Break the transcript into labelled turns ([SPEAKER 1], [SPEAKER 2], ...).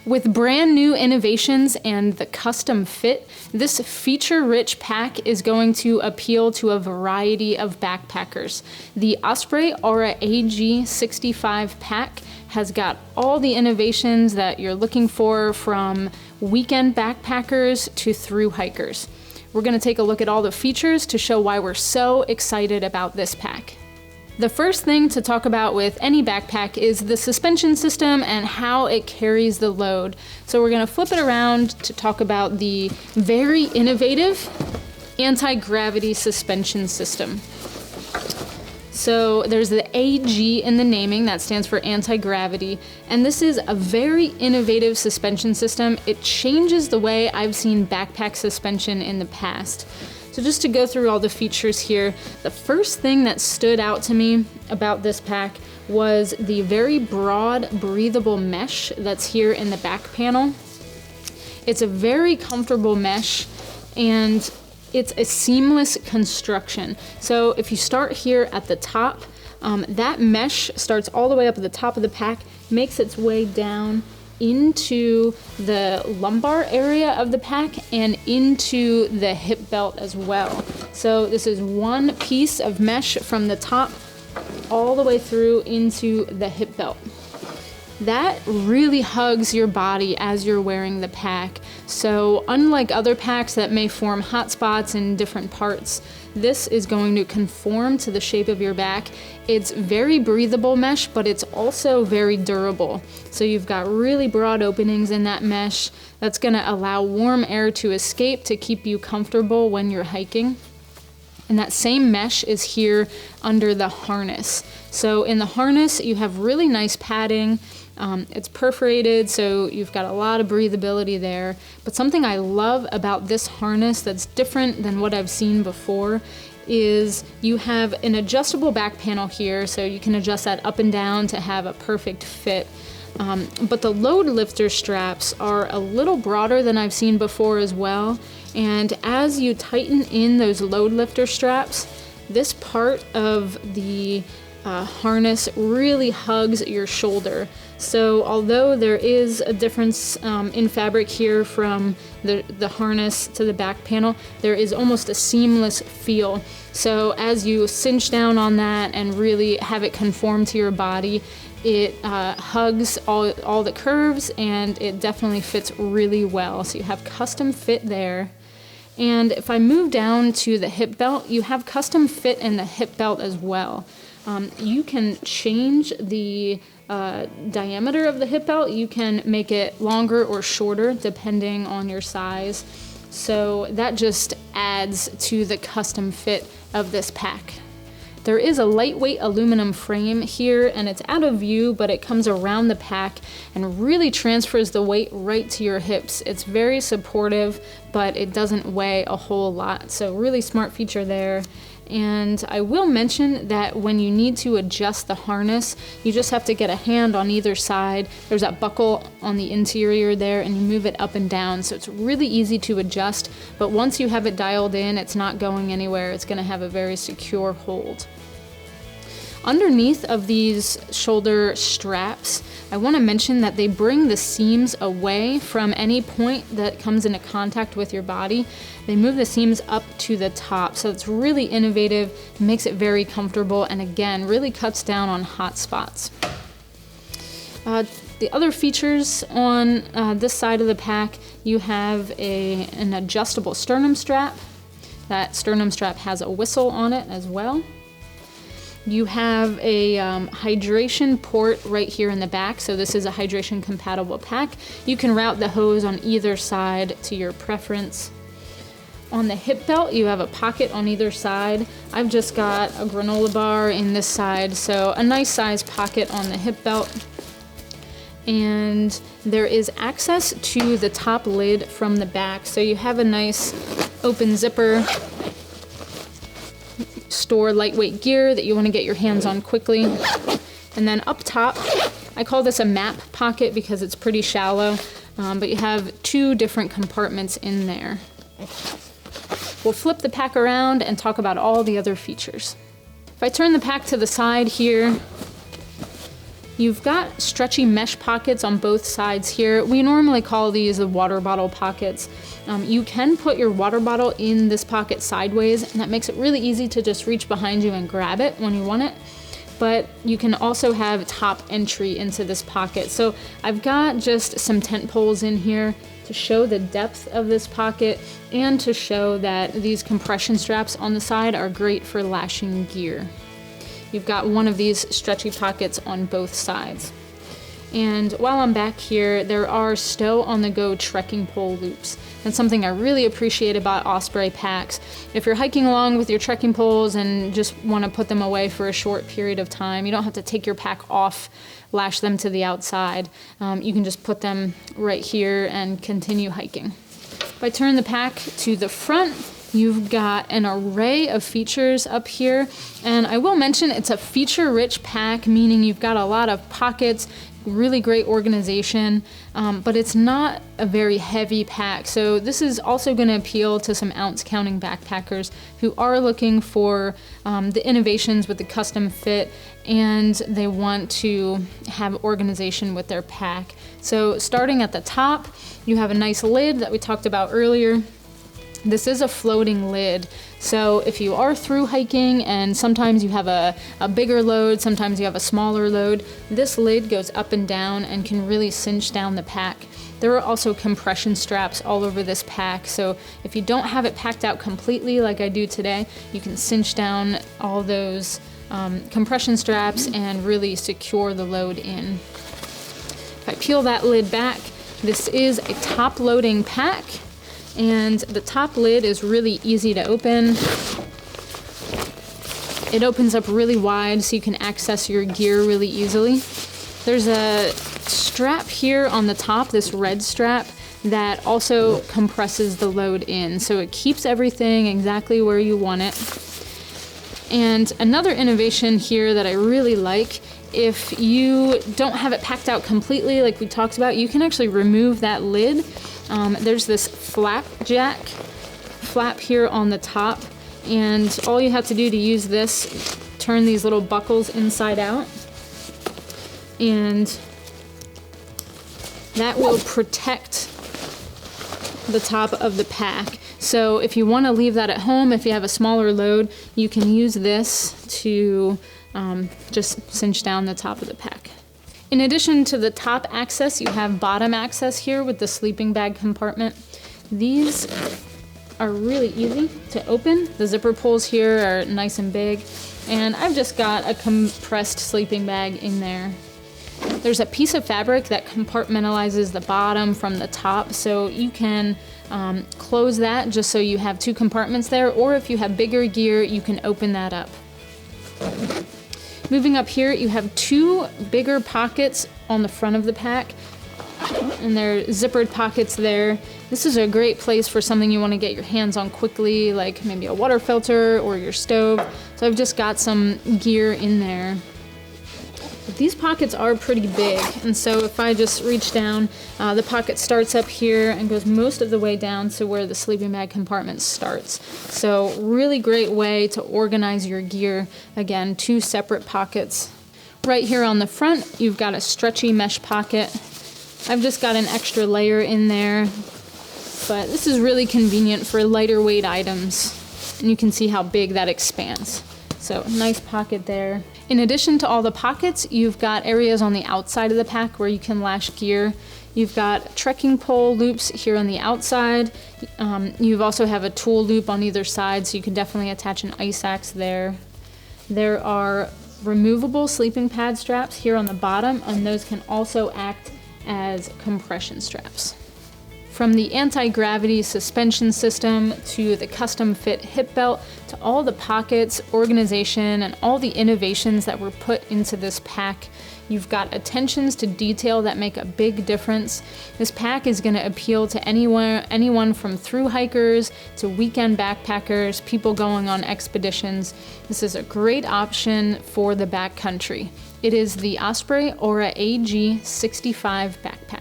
[SPEAKER 1] With brand new innovations and the custom fit, this feature-rich pack is going to appeal to a variety of backpackers. The Osprey Aura AG65 pack has got all the innovations that you're looking for, from weekend backpackers to thru hikers. We're going to take a look at all the features to show why we're so excited about this pack. The first thing to talk about with any backpack is the suspension system and how it carries the load. So we're going to flip it around to talk about the very innovative anti-gravity suspension system. So there's the AG in the naming, that stands for anti-gravity, and this is a very innovative suspension system. It changes the way I've seen backpack suspension in the past. So just to go through all the features here, the first thing that stood out to me about this pack was the very broad, breathable mesh that's here in the back panel. It's a very comfortable mesh, and it's a seamless construction. So if you start here at the top, that mesh starts all the way up at the top of the pack, makes its way down into the lumbar area of the pack and into the hip belt as well. So this is one piece of mesh from the top all the way through into the hip belt. That really hugs your body as you're wearing the pack. So unlike other packs that may form hot spots in different parts, this is going to conform to the shape of your back. It's very breathable mesh, but it's also very durable. So you've got really broad openings in that mesh that's going to allow warm air to escape to keep you comfortable when you're hiking. And that same mesh is here under the harness. So in the harness, you have really nice padding. It's perforated, so you've got a lot of breathability there. But something I love about this harness that's different than what I've seen before is you have an adjustable back panel here, so you can adjust that up and down to have a perfect fit. But the load lifter straps are a little broader than I've seen before as well. And as you tighten in those load lifter straps, this part of the harness really hugs your shoulder. So although there is a difference in fabric here from the harness to the back panel, there is almost a seamless feel. So as you cinch down on that and really have it conform to your body, it hugs all the curves, and it definitely fits really well. So you have custom fit there. And if I move down to the hip belt, you have custom fit in the hip belt as well. You can change the diameter of the hip belt. You can make it longer or shorter depending on your size. So that just adds to the custom fit of this pack. There is a lightweight aluminum frame here, and it's out of view, but it comes around the pack and really transfers the weight right to your hips. It's very supportive, but it doesn't weigh a whole lot. So really smart feature there. And I will mention that when you need to adjust the harness, you just have to get a hand on either side. There's that buckle on the interior there, and you move it up and down. So it's really easy to adjust, but once you have it dialed in, it's not going anywhere. It's going to have a very secure hold. Underneath of these shoulder straps, I want to mention that they bring the seams away from any point that comes into contact with your body. They move the seams up to the top, so it's really innovative, makes it very comfortable, and again, really cuts down on hot spots. The other features on this side of the pack, you have an adjustable sternum strap. That sternum strap has a whistle on it as well. You have a hydration port right here in the back, so this is a hydration compatible pack. You can route the hose on either side to your preference. On the hip belt, you have a pocket on either side. I've just got a granola bar in this side, so a nice size pocket on the hip belt. And there is access to the top lid from the back, so you have a nice open zipper. Store lightweight gear that you want to get your hands on quickly. And then up top, I call this a map pocket because it's pretty shallow, but you have two different compartments in there. We'll flip the pack around and talk about all the other features. If I turn the pack to the side here, You've got stretchy mesh pockets on both sides here. We normally call these the water bottle pockets. You can put your water bottle in this pocket sideways, and that makes it really easy to just reach behind you and grab it when you want it. But you can also have top entry into this pocket. So I've got just some tent poles in here to show the depth of this pocket and to show that these compression straps on the side are great for lashing gear. You've got one of these stretchy pockets on both sides. And while I'm back here, there are stow on the go trekking pole loops. That's something I really appreciate about Osprey packs. If you're hiking along with your trekking poles and just want to put them away for a short period of time, you don't have to take your pack off, lash them to the outside. You can just put them right here and continue hiking. If I turn the pack to the front, you've got an array of features up here, and I will mention it's a feature-rich pack, meaning you've got a lot of pockets, really great organization, but it's not a very heavy pack. So this is also going to appeal to some ounce-counting backpackers who are looking for the innovations with the custom fit, and they want to have organization with their pack. So starting at the top, you have a nice lid that we talked about earlier. This is a floating lid, so if you are through hiking and sometimes you have a bigger load, sometimes you have a smaller load, this lid goes up and down and can really cinch down the pack. There are also compression straps all over this pack, so if you don't have it packed out completely like I do today, you can cinch down all those compression straps and really secure the load in. If I peel that lid back, this is a top-loading pack. And the top lid is really easy to open. It opens up really wide so you can access your gear really easily. There's a strap here on the top, this red strap, that also compresses the load in. So it keeps everything exactly where you want it. And another innovation here that I really like, if you don't have it packed out completely like we talked about, you can actually remove that lid. There's this flap here on the top, and all you have to do to use this, turn these little buckles inside out, and that will protect the top of the pack. So if you want to leave that at home, if you have a smaller load, you can use this to just cinch down the top of the pack. In addition to the top access, you have bottom access here with the sleeping bag compartment. These are really easy to open. The zipper pulls here are nice and big, and I've just got a compressed sleeping bag in there. There's a piece of fabric that compartmentalizes the bottom from the top, so you can close that just so you have two compartments there, or if you have bigger gear, you can open that up. Moving up here, you have two bigger pockets on the front of the pack, and they're zippered pockets there. This is a great place for something you want to get your hands on quickly, like maybe a water filter or your stove. So I've just got some gear in there. But these pockets are pretty big, and so if I just reach down, the pocket starts up here and goes most of the way down to where the sleeping bag compartment starts. So really great way to organize your gear. Again, two separate pockets. Right here on the front, you've got a stretchy mesh pocket. I've just got an extra layer in there, but this is really convenient for lighter weight items, and you can see how big that expands. So nice pocket there. In addition to all the pockets, you've got areas on the outside of the pack where you can lash gear. You've got trekking pole loops here on the outside. You also have a tool loop on either side, so you can definitely attach an ice axe there. There are removable sleeping pad straps here on the bottom, and those can also act as compression straps. From the anti-gravity suspension system to the custom fit hip belt to all the pockets, organization, and all the innovations that were put into this pack, you've got attentions to detail that make a big difference. This pack is going to appeal to anyone from thru hikers to weekend backpackers, people going on expeditions. This is a great option for the backcountry. It is the Osprey Aura AG 65 backpack.